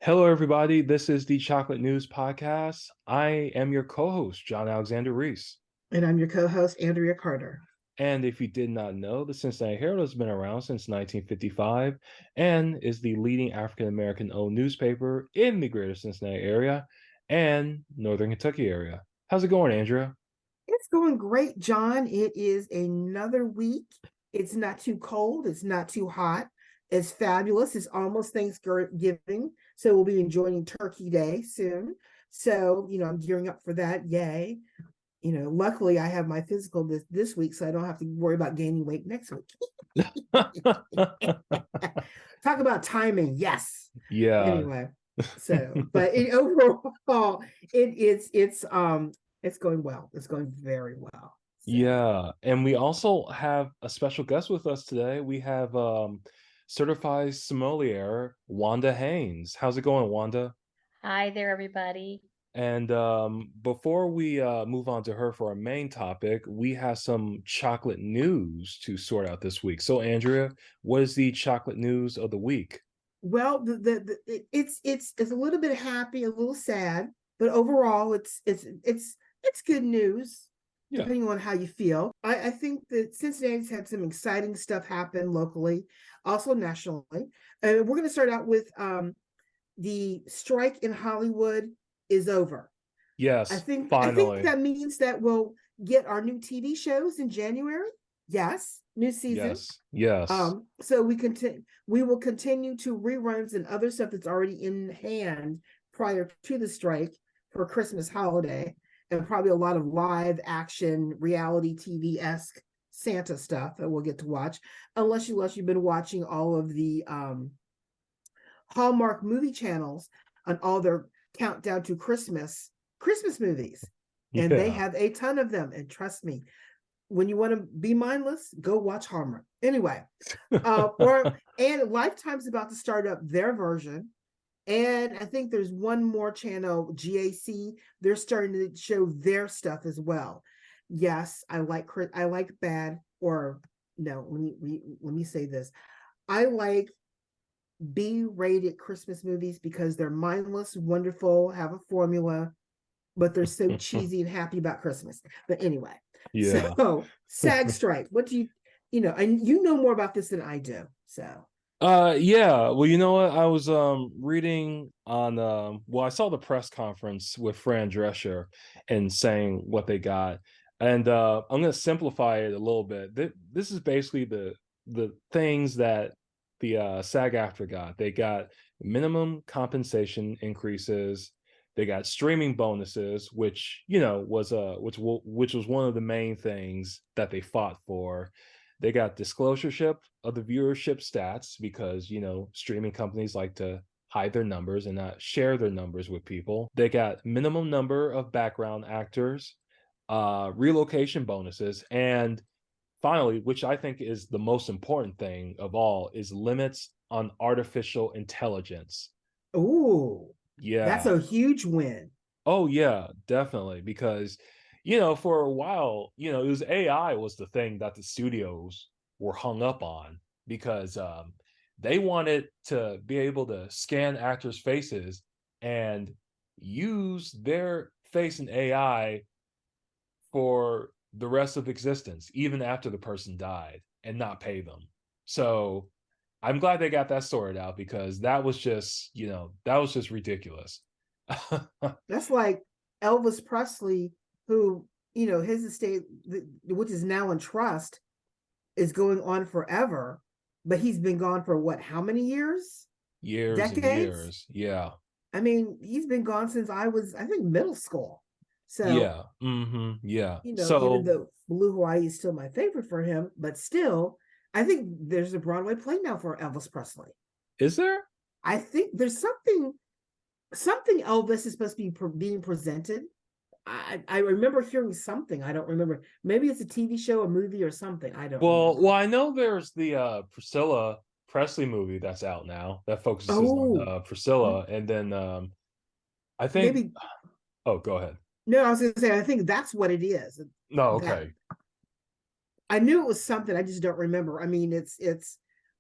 Hello, everybody. This is the Chocolate News Podcast. I am your co host, John Alexander Reese. And I'm your co-host, Andria Carter. And if you did not know, the Cincinnati Herald has been around since 1955 and is the leading African American owned newspaper in the greater Cincinnati area and Northern Kentucky area. How's it going, Andrea? It's going great, John. It is another week. It's not too cold. It's not too hot. It's fabulous. It's almost Thanksgiving. So we'll be enjoying Turkey Day soon. So, I'm gearing up for that. Yay. Luckily I have my physical this week, so I don't have to worry about gaining weight next week. Talk about timing. Yes. Yeah. Anyway, but overall, it's going well. It's going very well. So. Yeah. And we also have a special guest with us today. We have Certified Sommelier Wanda Haynes. How's it going, Wanda? Hi there, everybody. And before we move on to her for our main topic, we have some chocolate news to sort out this week. So, Andrea, what is the chocolate news of the week? Well, it's a little bit happy, a little sad, but overall, it's good news. Yeah. Depending on how you feel. I think that Cincinnati's had some exciting stuff happen locally, also nationally. We're going to start out with the strike in Hollywood is over. Yes, I think finally. that means that we'll get our new TV shows in January. Yes, new season. Yes. So we will continue to reruns and other stuff that's already in hand prior to the strike for Christmas holiday, and probably a lot of live action reality TV-esque Santa stuff that we'll get to watch, unless you've been watching all of the Hallmark movie channels on all their countdown to Christmas movies. And they have a ton of them. And trust me, when you want to be mindless, go watch Hallmark. Anyway, and Lifetime's about to start up their version. And I think there's one more channel, GAC. They're starting to show their stuff as well. Yes, I like bad, or no, let me say this. I like B-rated Christmas movies because they're mindless, wonderful, have a formula, but they're so cheesy and happy about Christmas. But anyway, so SAG strike. What do and you know more about this than I do. So yeah, well, you know what? I was reading on I saw the press conference with Fran Drescher and saying what they got. And I'm gonna simplify it a little bit. This is basically the things that the SAG-AFTRA got. They got minimum compensation increases. They got streaming bonuses, which was one of the main things that they fought for. They got disclosureship of the viewership stats because streaming companies like to hide their numbers and not share their numbers with people. They got minimum number of background actors, relocation bonuses, and finally, which I think is the most important thing of all, is limits on artificial intelligence. Oh, yeah. That's a huge win. Oh, yeah, definitely. Because, for a while, it was AI was the thing that the studios were hung up on because they wanted to be able to scan actors' faces and use their face in AI for the rest of existence, even after the person died, and not pay them. So I'm glad they got that sorted out because that was just ridiculous. That's like Elvis Presley, who, his estate, which is now in trust, is going on forever, but he's been gone for what, how many years? Decades? And years. Yeah. I mean, he's been gone since I think, middle school. So yeah, yeah. So even though Blue Hawaii is still my favorite for him, but still, I think there's a Broadway play now for Elvis Presley. Is there? I think there's something Elvis is supposed to be being presented. I remember hearing something. I don't remember. Maybe it's a TV show, a movie, or something. I don't. Well, I know there's the Priscilla Presley movie that's out now that focuses on Priscilla, and then I think maybe. Oh, go ahead. No, I was going to say, I think that's what it is. No, okay. I knew it was something. I just don't remember. I mean, it's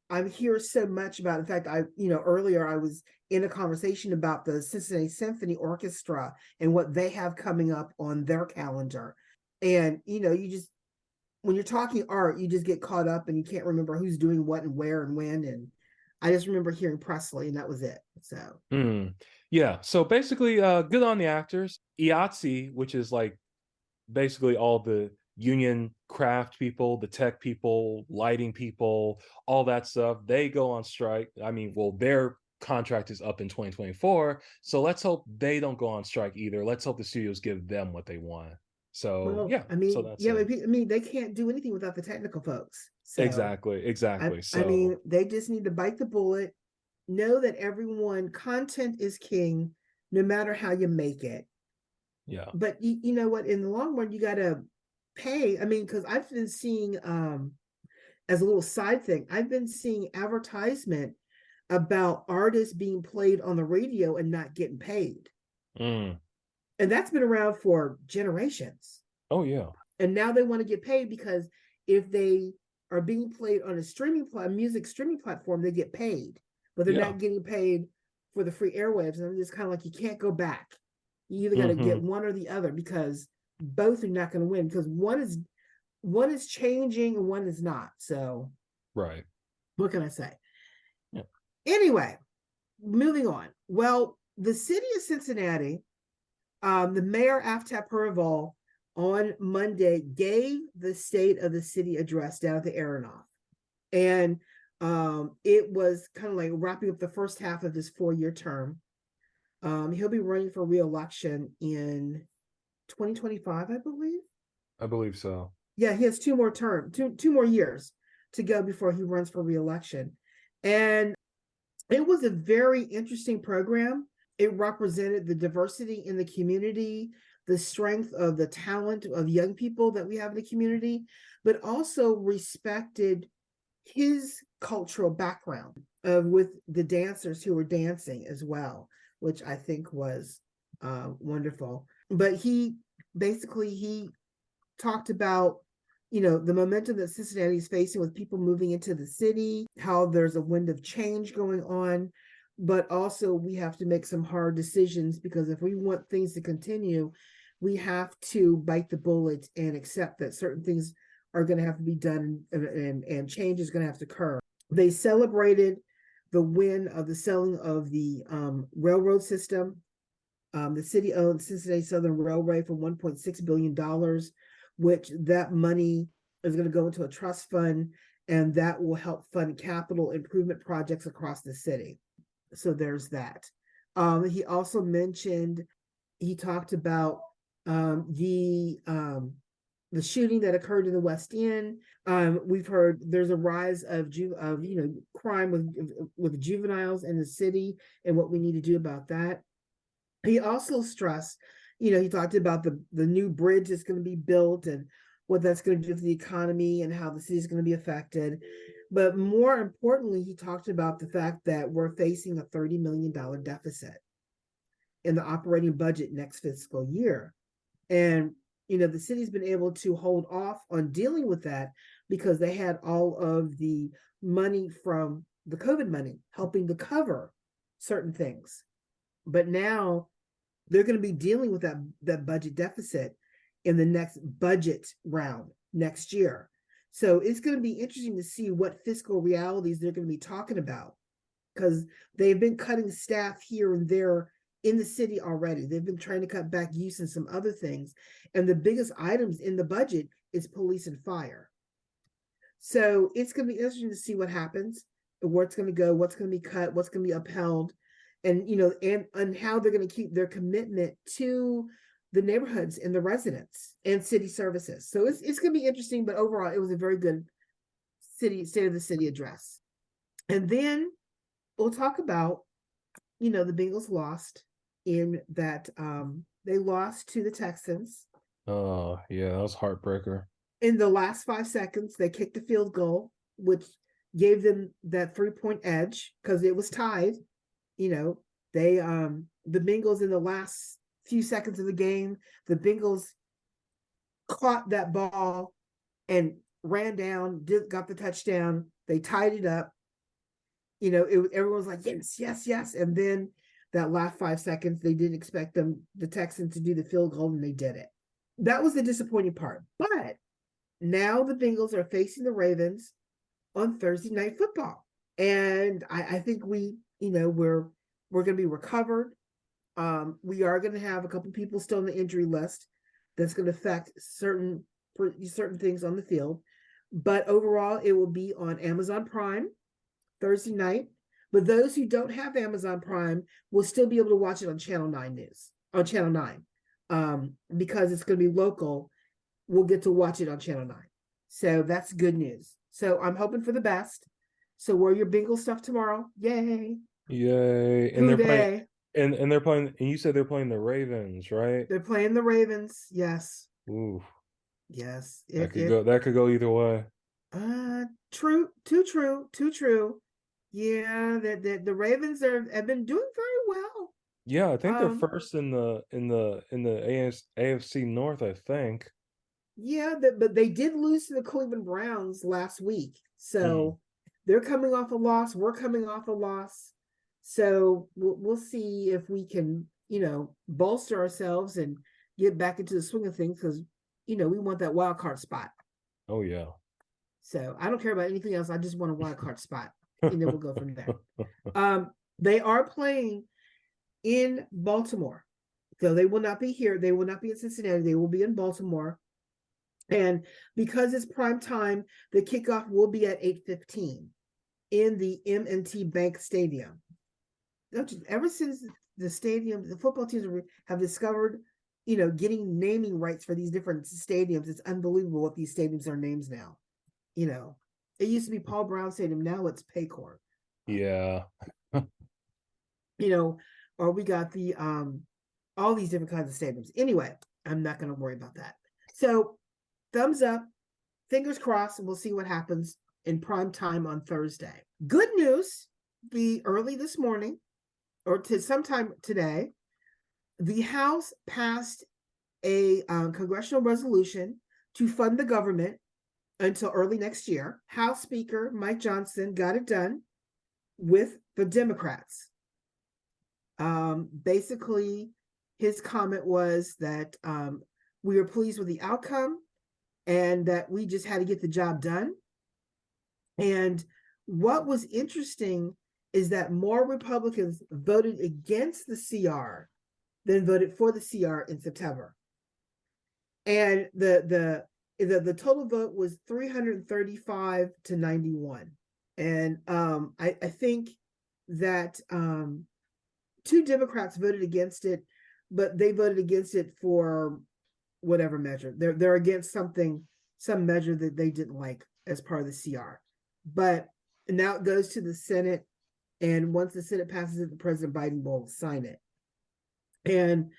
I'm hear so much about. In fact, earlier I was in a conversation about the Cincinnati Symphony Orchestra and what they have coming up on their calendar. And you just, when you're talking art, you just get caught up and you can't remember who's doing what and where and when. And I just remember hearing Presley, and that was it. So yeah. So basically, good on the actors. IATSE, which is like basically all the union craft people, the tech people, lighting people, all that stuff, they go on strike. I mean, well, their contract is up in 2024. So let's hope they don't go on strike either. Let's hope the studios give them what they want. So well, yeah, so that's it. I mean, they can't do anything without the technical folks. So Exactly. I mean, So they just need to bite the bullet, know that everyone, content is king, no matter how you make it. yeah. But you know what? In the long run, you got to pay. I mean, because I've been seeing, as a little side thing, I've been seeing advertisement about artists being played on the radio and not getting paid. Mm. And that's been around for generations. Oh yeah. And now they want to get paid because if they are being played on a music streaming platform, they get paid, but they're Yeah. not getting paid for the free airwaves. And I'm just kind of like, you can't go back. You either got to get one or the other, because both are not going to win, because one is changing and one is not. So Right. what can I say? Yeah. Anyway, moving on. Well, the city of Cincinnati, the mayor Aftab Pureval on Monday gave the state of the city address down at the Aronoff. And it was kind of like wrapping up the first half of his 4-year term. He'll be running for re-election in 2025, I believe. I believe so. Yeah, he has two more years to go before he runs for re-election. And it was a very interesting program. It represented the diversity in the community, the strength of the talent of young people that we have in the community, but also respected his cultural background with the dancers who were dancing as well, which I think was wonderful. But he talked about, the momentum that Cincinnati is facing with people moving into the city, how there's a wind of change going on, but also we have to make some hard decisions, because if we want things to continue, we have to bite the bullet and accept that certain things are going to have to be done, and change is going to have to occur. They celebrated the win of the selling of the railroad system. The city owned Cincinnati Southern Railway for $1.6 billion, which that money is going to go into a trust fund, and that will help fund capital improvement projects across the city. So there's that. He also talked about the shooting that occurred in the West End. We've heard there's a rise of crime with juveniles in the city, and what we need to do about that. He also stressed, he talked about the new bridge that's going to be built and what that's going to do for the economy and how the city is going to be affected. But more importantly, he talked about the fact that we're facing a $30 million deficit in the operating budget next fiscal year. And, the city's been able to hold off on dealing with that because they had all of the money from the COVID money helping to cover certain things. But now they're going to be dealing with that budget deficit in the next budget round next year. So it's going to be interesting to see what fiscal realities they're going to be talking about, because they've been cutting staff here and there in the city already. They've been trying to cut back use and some other things. And the biggest items in the budget is police and fire. So it's going to be interesting to see what happens, where it's going to go, what's going to be cut, what's going to be upheld, and and how they're going to keep their commitment to the neighborhoods and the residents and city services. So it's going to be interesting, but overall it was a very good state of the city address. And then we'll talk about, the Bengals lost in that they lost to the Texans. Oh yeah, that was heartbreaker. In the last 5 seconds, they kicked the field goal, which gave them that 3-point edge because it was tied. They the Bengals, in the last few seconds of the game, the Bengals caught that ball and ran down, got the touchdown. They tied it up. everyone was like, yes, yes, yes. And then that last 5 seconds, they didn't expect the Texans to do the field goal, and they did it. That was the disappointing part. But now the Bengals are facing the Ravens on Thursday Night Football. And I think we're going to be recovered. We are going to have a couple people still on the injury list that's going to affect certain things on the field. But overall, it will be on Amazon Prime Thursday night. But those who don't have Amazon Prime will still be able to watch it on Channel 9 News, on Channel 9, because it's going to be local. We'll get to watch it on Channel 9. So that's good news. So I'm hoping for the best. So wear your Bengal stuff tomorrow. Yay. Yay. And they're playing and they're playing, and you said they're playing the Ravens, right? They're playing the Ravens. Yes. Ooh. Yes. That could go either way. True. Too true. Yeah, the Ravens have been doing very well. Yeah, I think they're first in the AFC North, I think. Yeah, but they did lose to the Cleveland Browns last week. So they're coming off a loss. We're coming off a loss. So we'll see if we can, bolster ourselves and get back into the swing of things, because, we want that wild card spot. Oh, yeah. So I don't care about anything else. I just want a wild card spot. And then we'll go from there. They are playing in Baltimore. So they will not be here. They will not be in Cincinnati. They will be in Baltimore. And because it's prime time, the kickoff will be at 8:15 in the M&T Bank Stadium. Ever since the football teams have discovered, getting naming rights for these different stadiums, it's unbelievable what these stadiums are names now. It used to be Paul Brown Stadium. Now it's Paycor. Yeah. Or we got the all these different kinds of stadiums. Anyway, I'm not going to worry about that. So thumbs up, fingers crossed, and we'll see what happens in prime time on Thursday. Good news, early this morning, or to sometime today, the House passed a congressional resolution to fund the government until early next year. House Speaker Mike Johnson got it done with the Democrats. Basically, his comment was that we were pleased with the outcome and that we just had to get the job done. And what was interesting is that more Republicans voted against the CR than voted for the CR in September. And the total vote was 335 to 91. And I think that 2 Democrats voted against it, but they voted against it for whatever measure. They're against some measure that they didn't like as part of the CR. But now it goes to the Senate, and once the Senate passes it, the President Biden will sign it. And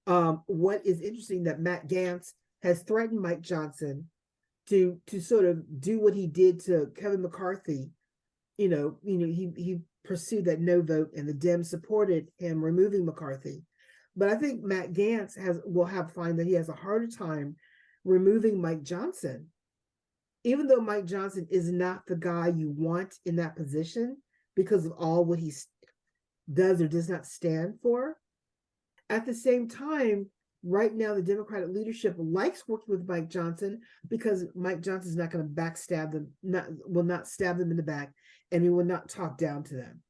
what is interesting, that Matt Gaetz has threatened Mike Johnson to sort of do what he did to Kevin McCarthy. He pursued that no vote, and the Dems supported him removing McCarthy. But I think Matt Gaetz will find that he has a harder time removing Mike Johnson, even though Mike Johnson is not the guy you want in that position because of all what he does or does not stand for. At the same time, right now, the Democratic leadership likes working with Mike Johnson because Mike Johnson is not going to backstab them, will not stab them in the back, and he will not talk down to them.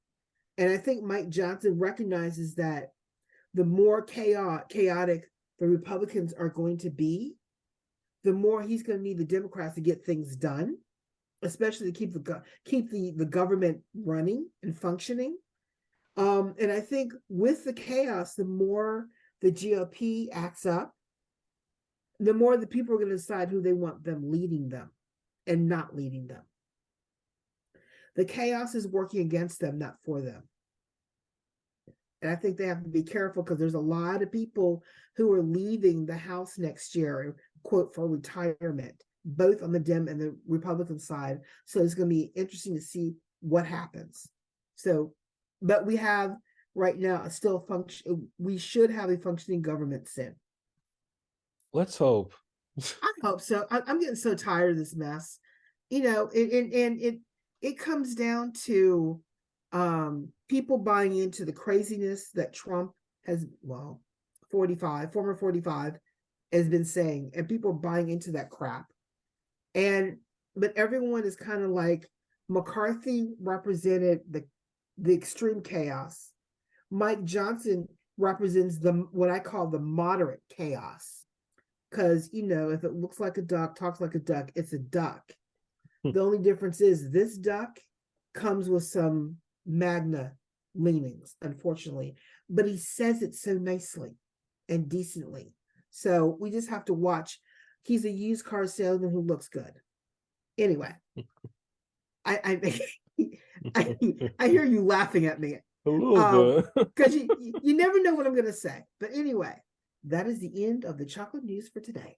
And I think Mike Johnson recognizes that the more chaotic the Republicans are going to be, the more he's going to need the Democrats to get things done, especially to keep the government running and functioning. And I think with the chaos, the more the GOP acts up, the more the people are going to decide who they want them leading them and not leading them. The chaos is working against them, not for them. And I think they have to be careful because there's a lot of people who are leaving the House next year, quote, for retirement, both on the Dem and the Republican side. So it's going to be interesting to see what happens. So, but we have right now we should have a functioning government soon. Let's hope. I hope so. I'm getting so tired of this mess. And it comes down to People buying into the craziness that Trump has, former 45 has been saying, and people buying into that crap. But everyone is kind of like, McCarthy represented the extreme chaos. Mike Johnson represents what I call the moderate chaos. Because, if it looks like a duck, talks like a duck, it's a duck. The only difference is this duck comes with some magna leanings, unfortunately, but he says it so nicely and decently. So we just have to watch. He's a used car salesman who looks good. Anyway, I hear you laughing at me. A little bit. Because you never know what I'm going to say. But anyway, that is the end of the chocolate news for today.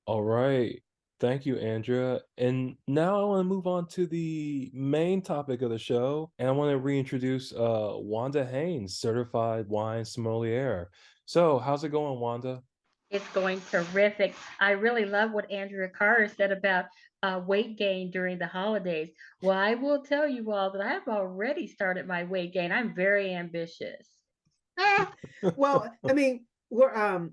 All right. Thank you, Andrea. And now I want to move on to the main topic of the show. And I want to reintroduce Wanda Haynes, Certified Wine Sommelier. So how's it going, Wanda? It's going terrific. I really love what Andria Carter said about weight gain during the holidays. Well, I will tell you all that I have already started my weight gain. I'm very ambitious. Well, I mean, we're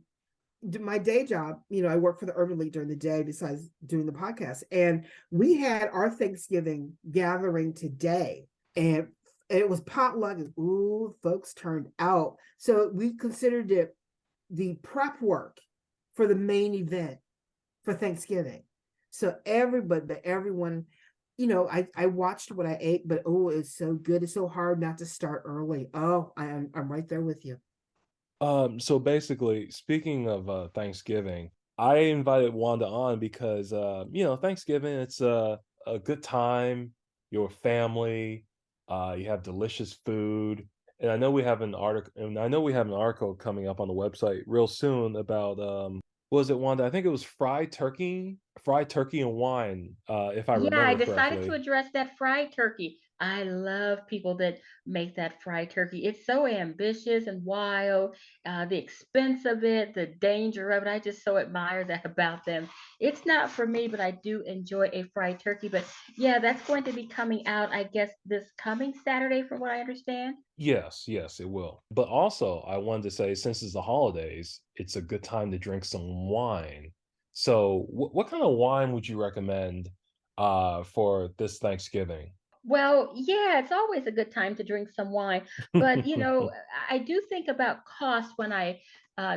my day job, I work for the Urban League during the day besides doing the podcast. And we had our Thanksgiving gathering today, and it was potluck. Ooh, folks turned out. So we considered it the prep work for the main event for Thanksgiving. So everyone, I watched what I ate, but it's so good. It's so hard not to start early. Oh, I'm right there with you. So basically, speaking of Thanksgiving, I invited Wanda on because Thanksgiving, it's a good time, your family, you have delicious food. And I know we have an article coming up on the website real soon about what was it, Wanda? I think it was fried turkey and wine, if I Yeah, I remember decided to correctly. address that fried turkey. I love people that make that fried turkey. It's so ambitious and wild. The expense of it, the danger of it, I just so admire that about them. It's not for me, but I do enjoy a fried turkey. But yeah, that's going to be coming out, I guess, this coming Saturday, from what I understand. Yes, yes, it will. But also, I wanted to say, since it's the holidays, it's a good time to drink some wine. So, what kind of wine would you recommend for this Thanksgiving? Well, yeah, it's always a good time to drink some wine. But, I do think about cost when I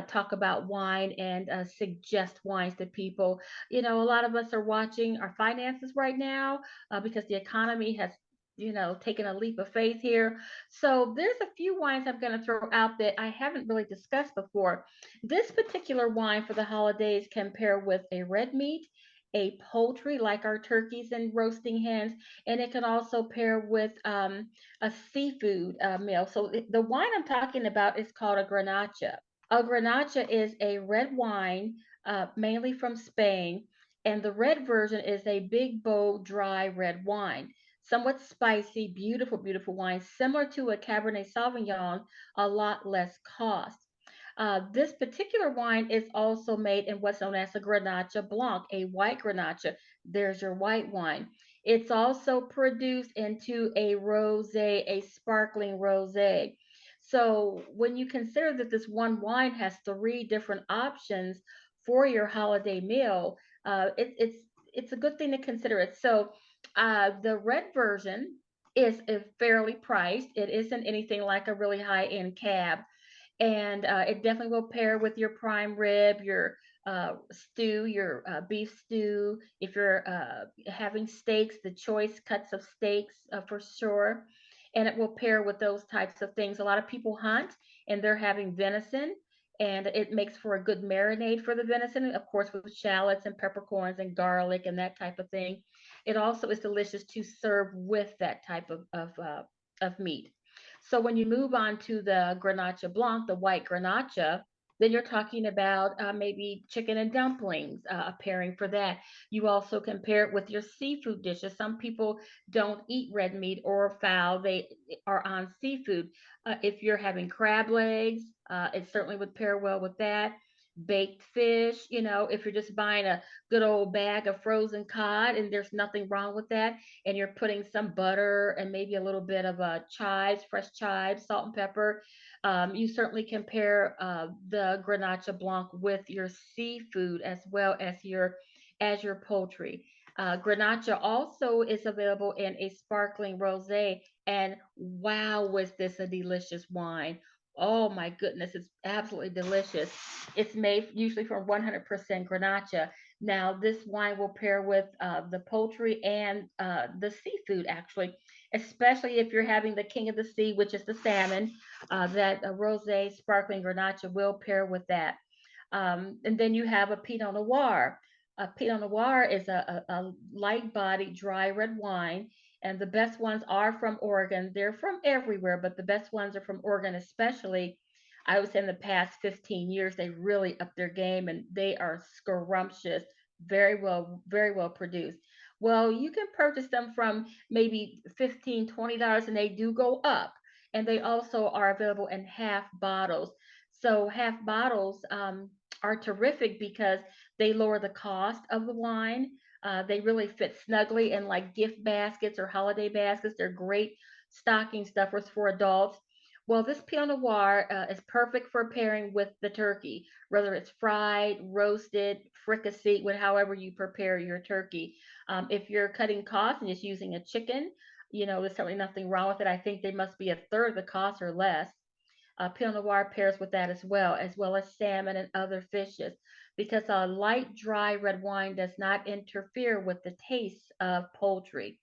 talk about wine and suggest wines to people. A lot of us are watching our finances right now because the economy has, taken a leap of faith here. So there's a few wines I'm going to throw out that I haven't really discussed before. This particular wine for the holidays can pair with a red meat, a poultry like our turkeys and roasting hens, and it can also pair with a seafood meal. So the wine I'm talking about is called a Grenache. A Grenache is a red wine, mainly from Spain, and the red version is a big, bold, dry red wine. Somewhat spicy, beautiful, beautiful wine, similar to a Cabernet Sauvignon, a lot less cost. This particular wine is also made in what's known as a Grenache Blanc, a white Grenache. There's your white wine. It's also produced into a rosé, a sparkling rosé. So when you consider that this one wine has three different options for your holiday meal, it's a good thing to consider it. So the red version is fairly priced. It isn't anything like a really high end cab, and it definitely will pair with your prime rib, your stew, your beef stew. If you're having steaks, the choice cuts of steaks for sure. And it will pair with those types of things. A lot of people hunt and they're having venison, and it makes for a good marinade for the venison, of course, with shallots and peppercorns and garlic and that type of thing. It also is delicious to serve with that type of meat. So when you move on to the Grenache Blanc, the white Grenache, then you're talking about maybe chicken and dumplings, a pairing for that. You also can pair it with your seafood dishes. Some people don't eat red meat or fowl, they are on seafood. If you're having crab legs, it certainly would pair well with that. baked fish, if you're just buying a good old bag of frozen cod, and there's nothing wrong with that, and you're putting some butter and maybe a little bit of chives, fresh chives, salt and pepper. You certainly can pair the Grenache Blanc with your seafood as well as your poultry. Grenache also is available in a sparkling rosé, and wow, was this a delicious wine! Oh my goodness, it's absolutely delicious. It's made usually from 100% Grenache. Now, this wine will pair with the poultry and the seafood, actually, especially if you're having the king of the sea, which is the salmon. That rosé sparkling Grenache will pair with that. And then you have a Pinot Noir. A Pinot Noir is a light bodied dry red wine, and the best ones are from Oregon. They're from everywhere, but the best ones are from Oregon, especially. I would say in the past 15 years, they really upped their game, and they are scrumptious, very well produced. Well, you can purchase them from maybe $15, $20, and they do go up. And they also are available in half bottles. So half bottles are terrific because they lower the cost of the wine. They really fit snugly in like gift baskets or holiday baskets. They're great stocking stuffers for adults. Well, this Pinot Noir is perfect for pairing with the turkey, whether it's fried, roasted, fricasseed, with however you prepare your turkey. If you're cutting costs and just using a chicken, there's certainly nothing wrong with it. I think they must be a third of the cost or less. Pinot Noir pairs with that as well as salmon and other fishes, because a light, dry red wine does not interfere with the taste of poultry.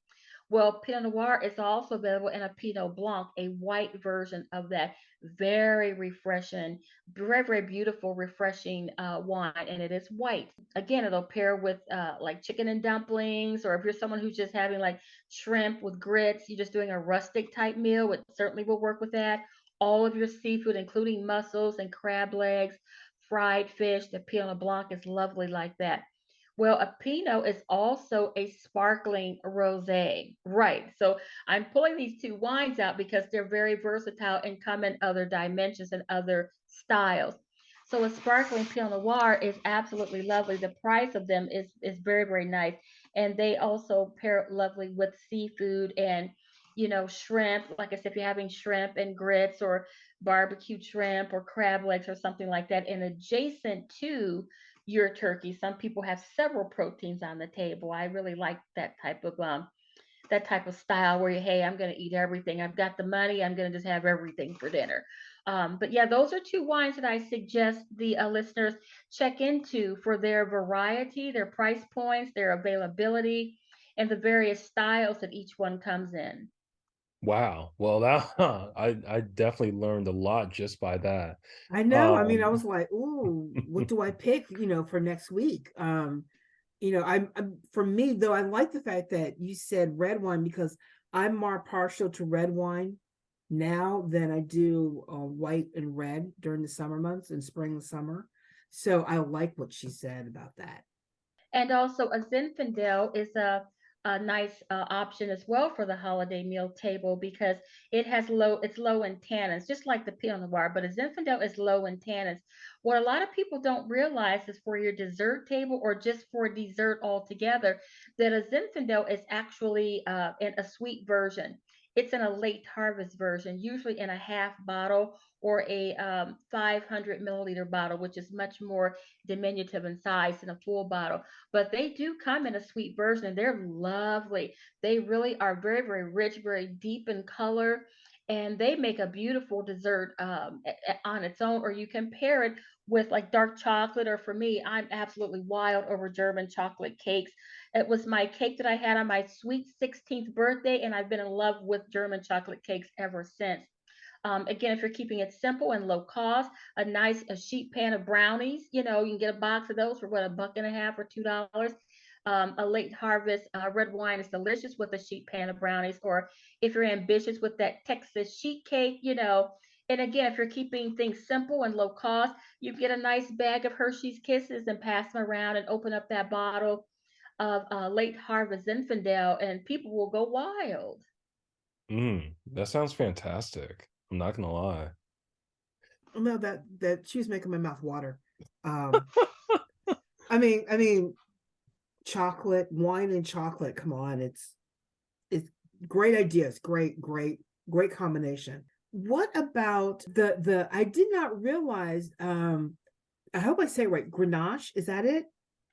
Well, Pinot Noir is also available in a Pinot Blanc, a white version of that. Very refreshing, very beautiful, refreshing wine, and it is white. Again, it'll pair with like chicken and dumplings, or if you're someone who's just having like shrimp with grits, you're just doing a rustic type meal, it certainly will work with that. All of your seafood, including mussels and crab legs, fried fish, the Pinot Blanc is lovely like that. Well, a Pinot is also a sparkling rosé. Right. So I'm pulling these two wines out because they're very versatile and come in other dimensions and other styles. So a sparkling Pinot Noir is absolutely lovely. The price of them is very nice. And they also pair lovely with seafood and shrimp. Like I said, if you're having shrimp and grits or barbecue shrimp or crab legs or something like that, and adjacent to your turkey, some people have several proteins on the table. I really like that type of style where hey, I'm going to eat everything. I've got the money. I'm going to just have everything for dinner. But yeah, those are two wines that I suggest the listeners check into for their variety, their price points, their availability, and the various styles that each one comes in. Wow. Well, that I definitely learned a lot just by that. I know. I mean, I Um, was like, ooh, what do I pick, for next week? I'm for me though, I like the fact that you said red wine because I'm more partial to red wine now than I do white and red during the summer months and spring and summer. So I like what she said about that. And also a Zinfandel is a nice option as well for the holiday meal table because it's low in tannins, just like the Pinot Noir, but a Zinfandel is low in tannins. What a lot of people don't realize is for your dessert table or just for dessert altogether, that a Zinfandel is actually in a sweet version. It's in a late harvest version, usually in a half bottle or a 500 milliliter bottle, which is much more diminutive in size than a full bottle, but they do come in a sweet version and they're lovely. They really are very rich, very deep in color, and they make a beautiful dessert on its own, or you can pair it with like dark chocolate. Or for me, I'm absolutely wild over German chocolate cakes. It was my cake that I had on my sweet 16th birthday, and I've been in love with German chocolate cakes ever since. Again, if you're keeping it simple and low cost, a sheet pan of brownies, you can get a box of those for what, $1.50 or $2. A late harvest red wine is delicious with a sheet pan of brownies. Or if you're ambitious with that Texas sheet cake, And again, if you're keeping things simple and low cost, you get a nice bag of Hershey's Kisses and pass them around and open up that bottle of late harvest Zinfandel, and people will go wild. that sounds fantastic. I'm not gonna lie. No, that she was making my mouth water. Um, I mean, chocolate, wine and chocolate. Come on, it's great ideas, great combination. What about the? I did not realize. I hope I say it right. Grenache, is that it?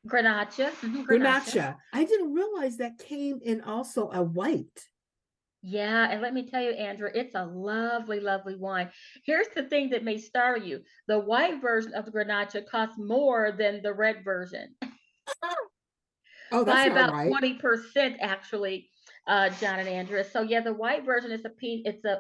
Grenache. Grenache. Grenache. I didn't realize that came in also a white. Yeah, and let me tell you, Andrew, it's a lovely, lovely wine. Here's the thing that may startle you. The white version of the Grenache costs more than the red version Oh, by that's not about right. 20% actually, John and Andrea. So yeah, the white version is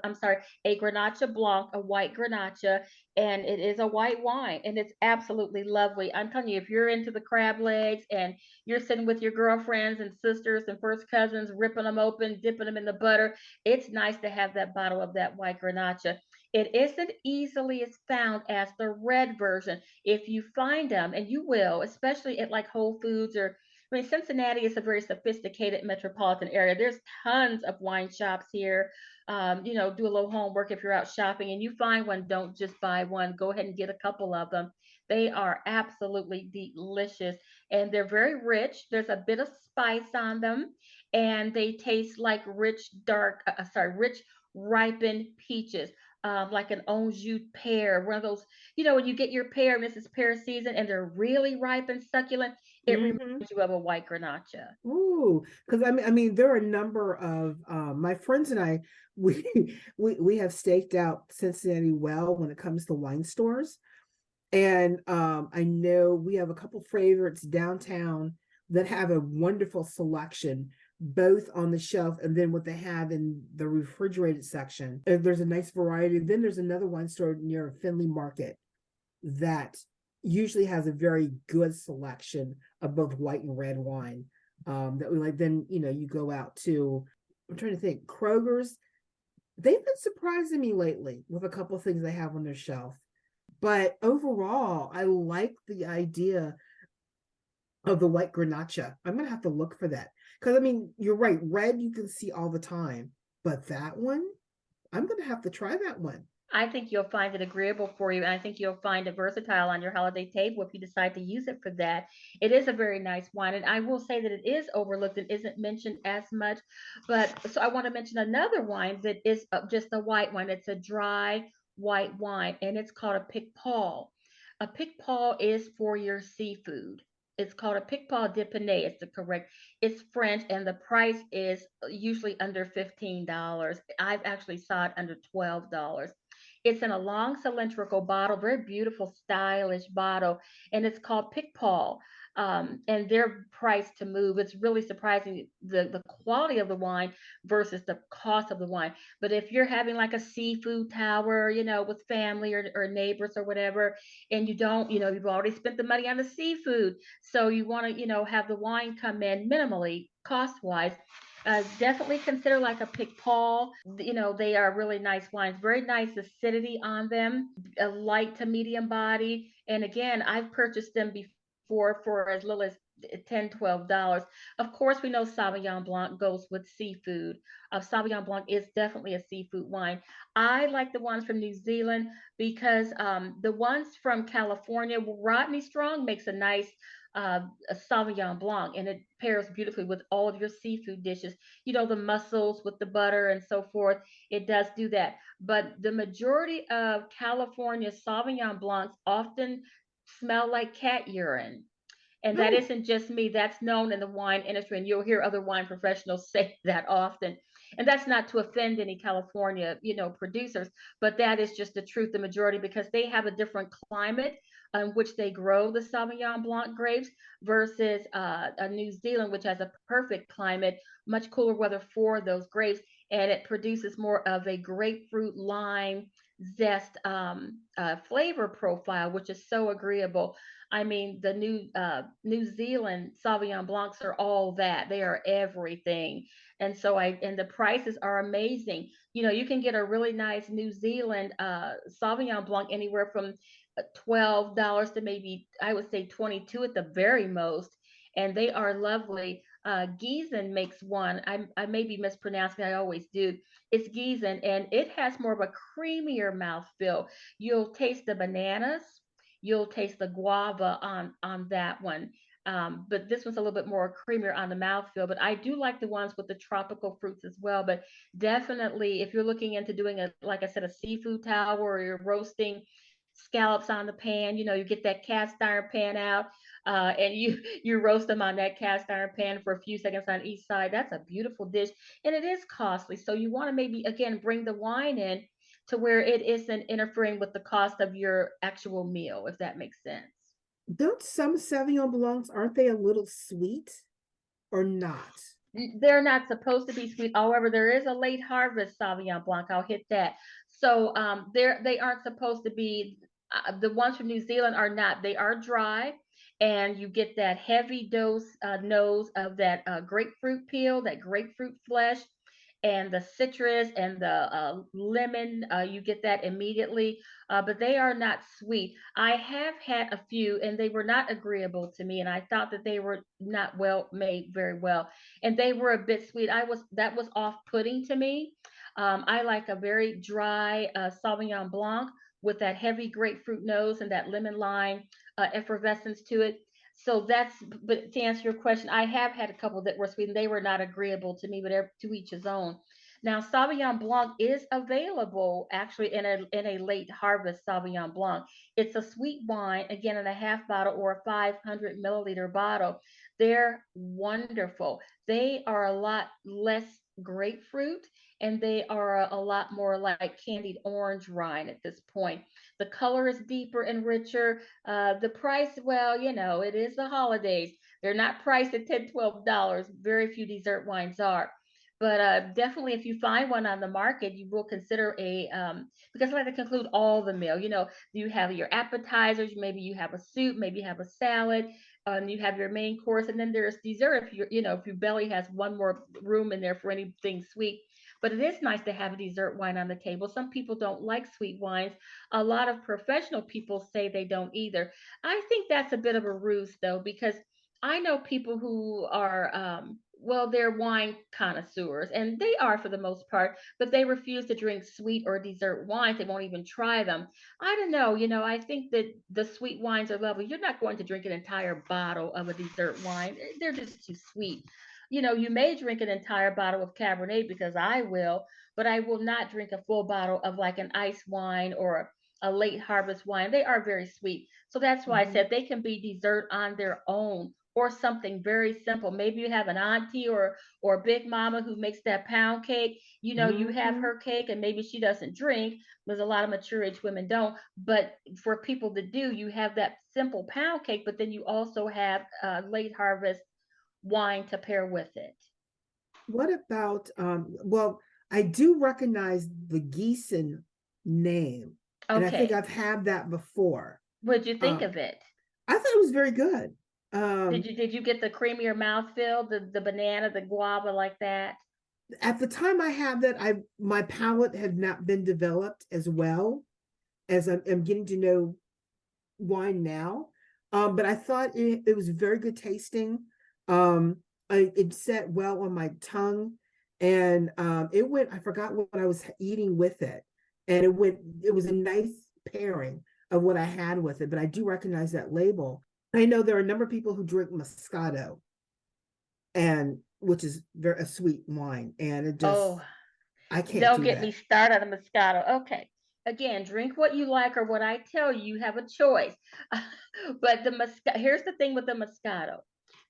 I'm sorry, a Grenache Blanc, a white Grenache, and it is a white wine, and it's absolutely lovely. I'm telling you, if you're into the crab legs and you're sitting with your girlfriends and sisters and first cousins, ripping them open, dipping them in the butter, it's nice to have that bottle of that white Grenache. It isn't easily as found as the red version. If you find them, and you will, especially at like Whole Foods or I mean, Cincinnati is a very sophisticated metropolitan area. There's tons of wine shops here. Do a little homework if you're out shopping and you find one, don't just buy one. Go ahead and get a couple of them. They are absolutely delicious and they're very rich. There's a bit of spice on them and they taste like rich ripened peaches. Like an Anjou pear, one of those, when you get your pear, and this is pear season, and they're really ripe and succulent, it reminds Mm-hmm. you of a white Grenache. Ooh, because I mean, there are a number of my friends and I we we have staked out Cincinnati well when it comes to wine stores. And I know we have a couple favorites downtown that have a wonderful selection, both on the shelf and then what they have in the refrigerated section. And there's a nice variety. Then there's another wine store near Finley Market that usually has a very good selection of both white and red wine. That we like. Then you go out to. I'm trying to think. Kroger's. They've been surprising me lately with a couple of things they have on their shelf. But overall, I like the idea of the white Grenache. I'm gonna have to look for that because I mean, you're right. Red you can see all the time, but that one, I'm gonna have to try that one. I think you'll find it agreeable for you, and I think you'll find it versatile on your holiday table if you decide to use it for that. It is a very nice wine, and I will say that it is overlooked and isn't mentioned as much. But so I want to mention another wine that is just a white wine. It's a dry white wine, and it's called a Pic Paul. A Pic Paul is for your seafood. It's called a Pic Paul de Panay. It's the correct. It's French, and the price is usually under $15. I've actually saw it under $12. It's in a long cylindrical bottle, very beautiful, stylish bottle, and it's called Pic Paul. And they're priced to move. It's really surprising the quality of the wine versus the cost of the wine. But if you're having like a seafood tower, with family or neighbors or whatever, and you don't, you've already spent the money on the seafood, so you want to, have the wine come in minimally cost wise, definitely consider like a Pic Paul. They are really nice wines, very nice acidity on them, a light to medium body. And again, I've purchased them before for as little as $10, $12. Of course, we know Sauvignon Blanc goes with seafood. Sauvignon Blanc is definitely a seafood wine. I like the ones from New Zealand because the ones from California, Rodney Strong makes a nice a Sauvignon Blanc, and it pairs beautifully with all of your seafood dishes. The mussels with the butter and so forth. It does do that. But the majority of California Sauvignon Blancs often smell like cat urine. And that Oh, isn't just me, that's known in the wine industry, and you'll hear other wine professionals say that often. And that's not to offend any California, producers, but that is just the truth, the majority, because they have a different climate in which they grow the Sauvignon Blanc grapes versus New Zealand, which has a perfect climate, much cooler weather for those grapes, and it produces more of a grapefruit lime zest flavor profile, which is so agreeable. I mean, the New Zealand Sauvignon Blancs are all that. They are everything. And the prices are amazing. You can get a really nice New Zealand Sauvignon Blanc anywhere from $12 to maybe, I would say, 22 at the very most. And they are lovely. Gießen makes one. I may be mispronouncing. I always do. It's Gießen, and it has more of a creamier mouthfeel. You'll taste the bananas, you'll taste the guava on that one. But this one's a little bit more creamier on the mouthfeel. But I do like the ones with the tropical fruits as well. But definitely, if you're looking into doing a, like I said, a seafood tower, or you're roasting scallops on the pan, you get that cast iron pan out, and you roast them on that cast iron pan for a few seconds on each side. That's a beautiful dish, and it is costly. So you want to maybe again bring the wine in to where it isn't interfering with the cost of your actual meal, if that makes sense. Don't some Sauvignon Blancs, aren't they a little sweet or not? They're not supposed to be sweet. However, there is a late harvest Sauvignon Blanc. I'll hit that. So they aren't supposed to be. The ones from New Zealand are not. They are dry, and you get that heavy dose nose of that grapefruit peel, that grapefruit flesh, and the citrus and the lemon. You get that immediately, but they are not sweet. I have had a few, and they were not agreeable to me, and I thought that they were not well made very well, and they were a bit sweet. That was off-putting to me. I like a very dry Sauvignon Blanc with that heavy grapefruit nose and that lemon lime effervescence to it. So but to answer your question, I have had a couple that were sweet and they were not agreeable to me, but to each his own. Now, Sauvignon Blanc is available actually in a late harvest Sauvignon Blanc. It's a sweet wine, again, in a half bottle or a 500 milliliter bottle. They're wonderful. They are a lot less grapefruit, and they are a lot more like candied orange rind at this point. The color is deeper and richer. The price, well, it is the holidays. They're not priced at $10, $12. Very few dessert wines are. But definitely, if you find one on the market, you will consider because I like to conclude all the meal. You have your appetizers, maybe you have a soup, maybe you have a salad, you have your main course, and then there's dessert if your belly has one more room in there for anything sweet. But it is nice to have a dessert wine on the table. Some people don't like sweet wines. A lot of professional people say they don't either. I think that's a bit of a ruse, though, because I know people who are, well, they're wine connoisseurs, and they are for the most part, but they refuse to drink sweet or dessert wines. They won't even try them. I don't know. I think that the sweet wines are lovely. You're not going to drink an entire bottle of a dessert wine, they're just too sweet. You may drink an entire bottle of Cabernet because I will, but I will not drink a full bottle of like an ice wine or a late harvest wine. They are very sweet. So that's why I Mhm. said they can be dessert on their own or something very simple. Maybe you have an auntie or big mama who makes that pound cake. You have Mhm. her cake and maybe she doesn't drink. There's a lot of mature age women don't. But for people that do, you have that simple pound cake, but then you also have late harvest wine to pair with it. What about well, I do recognize the Gießen name, and I think Okay. I've had that before. What'd you think Um, of it? I thought it was very good. Did Um, you did you get the creamier mouthfeel, the banana, the guava like that? at the time I had that, my palate had not been developed as well as I'm getting to know wine now. But I thought it was very good tasting. It set well on my tongue, and it went. I forgot what I was eating with it, and it went. It was a nice pairing of what I had with it. But I do recognize that label. I know there are a number of people who drink Moscato, and which is very a sweet wine, and it just Oh, I can't don't do get me that. started on Moscato. Okay. Again, drink what you like or what I tell you. You have a choice. But here's the thing with the Moscato.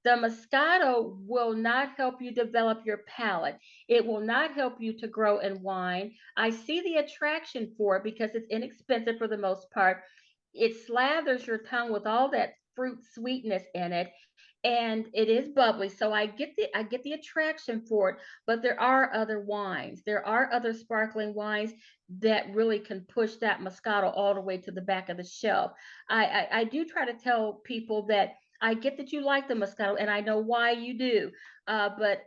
The Moscato will not help you develop your palate. It will not help you to grow in wine. I see the attraction for it because it's inexpensive for the most part. It slathers your tongue with all that fruit sweetness in it, and it is bubbly, so I get the attraction for it. But there are other wines, there are other sparkling wines that really can push that Moscato all the way to the back of the shelf. I do try to tell people that I get that you like the Moscato and I know why you do, but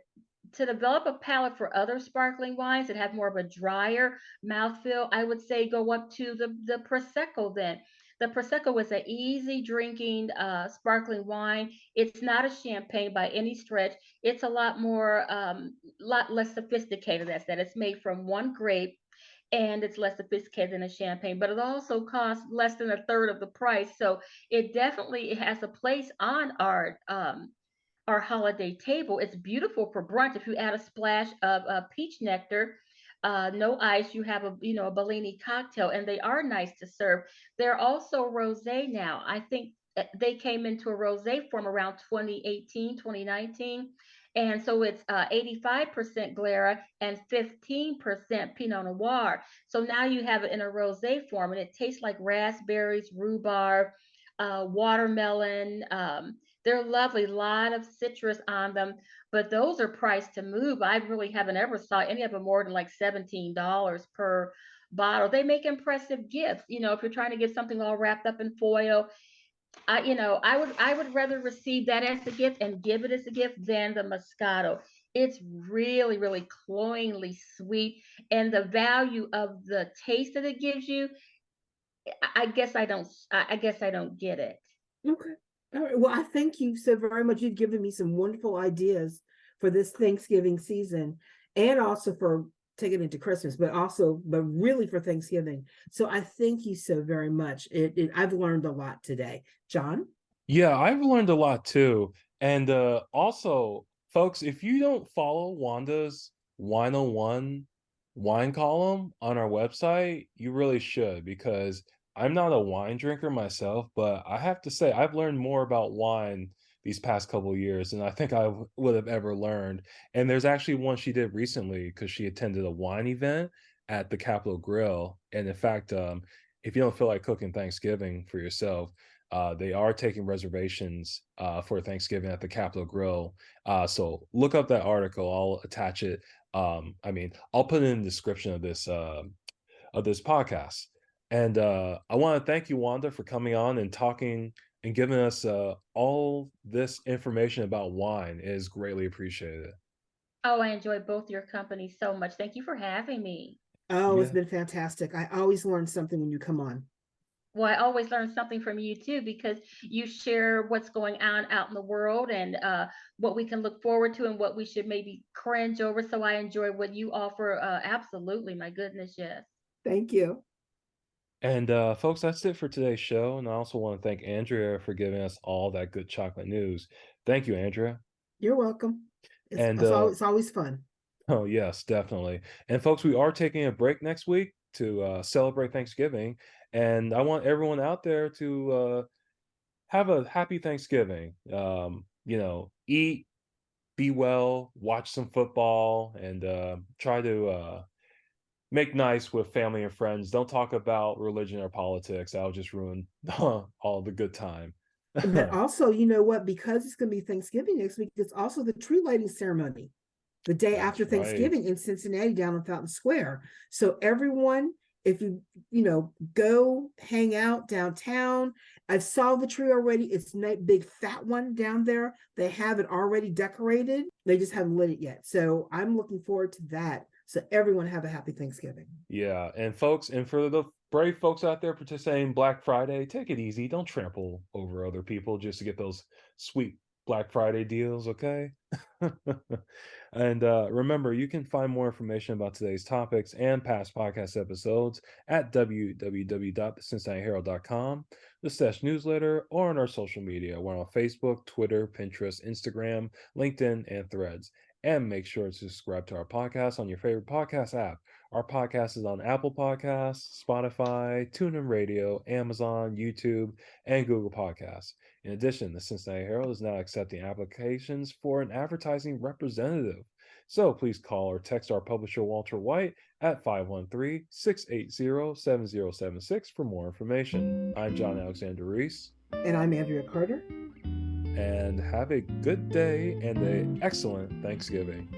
to develop a palate for other sparkling wines that have more of a drier mouthfeel, I would say go up to the Prosecco then. The Prosecco is an easy drinking sparkling wine. It's not a champagne by any stretch. It's a lot more, lot less sophisticated. That's that. It's made from one grape, and it's less sophisticated than a champagne, but it also costs less than a third of the price. So it definitely has a place on our holiday table. It's beautiful for brunch. If you add a splash of peach nectar, no ice, you have a Bellini cocktail, and they are nice to serve. They're also rosé now. I think they came into a rosé form around 2018, 2019. And so it's 85% Glera and 15% Pinot Noir. So now you have it in a rosé form, and it tastes like raspberries, rhubarb, watermelon. They're lovely, a lot of citrus on them, but those are priced to move. I really haven't ever saw any of them more than like $17 per bottle. They make impressive gifts. If you're trying to get something all wrapped up in foil, I would rather receive that as a gift and give it as a gift than the Moscato. It's really, really cloyingly sweet, and the value of the taste that it gives you, I guess I don't. I guess I don't get it. Okay. All right. Well, I thank you so very much. You've given me some wonderful ideas for this Thanksgiving season, and also for taking into Christmas, but really for Thanksgiving. So I thank you so very much. I've learned a lot today. John? Yeah, I've learned a lot too. And also, folks, if you don't follow Wanda's Wine01 wine column on our website, you really should, because I'm not a wine drinker myself, but I have to say I've learned more about wine these past couple of years than I think I would have ever learned. And there's actually one she did recently because she attended a wine event at the Capitol Grill. And in fact, if you don't feel like cooking Thanksgiving for yourself, they are taking reservations for Thanksgiving at the Capitol Grill. So look up that article. I'll attach it. I'll put it in the description of this podcast. And I want to thank you, Wanda, for coming on and talking and giving us all this information about wine. It is greatly appreciated. Oh, I enjoy both your companies so much. Thank you for having me. Oh, it's Yeah. been fantastic. I always learn something when you come on. Well, I always learn something from you too, because you share what's going on out in the world, and what we can look forward to and what we should maybe cringe over. So I enjoy what you offer. Absolutely. My goodness, yes. Thank you. And folks, that's it for today's show. And I also want to thank Andrea for giving us all that good chocolate news. Thank you, Andrea. You're welcome. And It's always fun. oh, yes, definitely. And folks, we are taking a break next week to celebrate Thanksgiving. And I want everyone out there to have a happy Thanksgiving. Eat, be well, watch some football, and try to make nice with family and friends. Don't talk about religion or politics. That'll just ruin all the good time. But also, you know what? Because it's going to be Thanksgiving next week, it's also the tree lighting ceremony the day That's after right. Thanksgiving in Cincinnati down on Fountain Square. So everyone, if you go hang out downtown. I saw the tree already. It's a big fat one down there. They have it already decorated. They just haven't lit it yet. So I'm looking forward to that. So everyone have a happy Thanksgiving. Yeah, and folks, and for the brave folks out there participating in Black Friday, take it easy. Don't trample over other people just to get those sweet Black Friday deals, okay? And remember, you can find more information about today's topics and past podcast episodes at www.thecincinnatiherald.com, the Sesh newsletter, or on our social media. We're on Facebook, Twitter, Pinterest, Instagram, LinkedIn, and Threads. And make sure to subscribe to our podcast on your favorite podcast app. Our podcast is on Apple Podcasts, Spotify, TuneIn Radio, Amazon, YouTube, and Google Podcasts. In addition, the Cincinnati Herald is now accepting applications for an advertising representative. So please call or text our publisher, Walter White, at 513-680-7076 for more information. I'm John Alexander Reese. And I'm Andria Carter. And have a good day and an excellent Thanksgiving.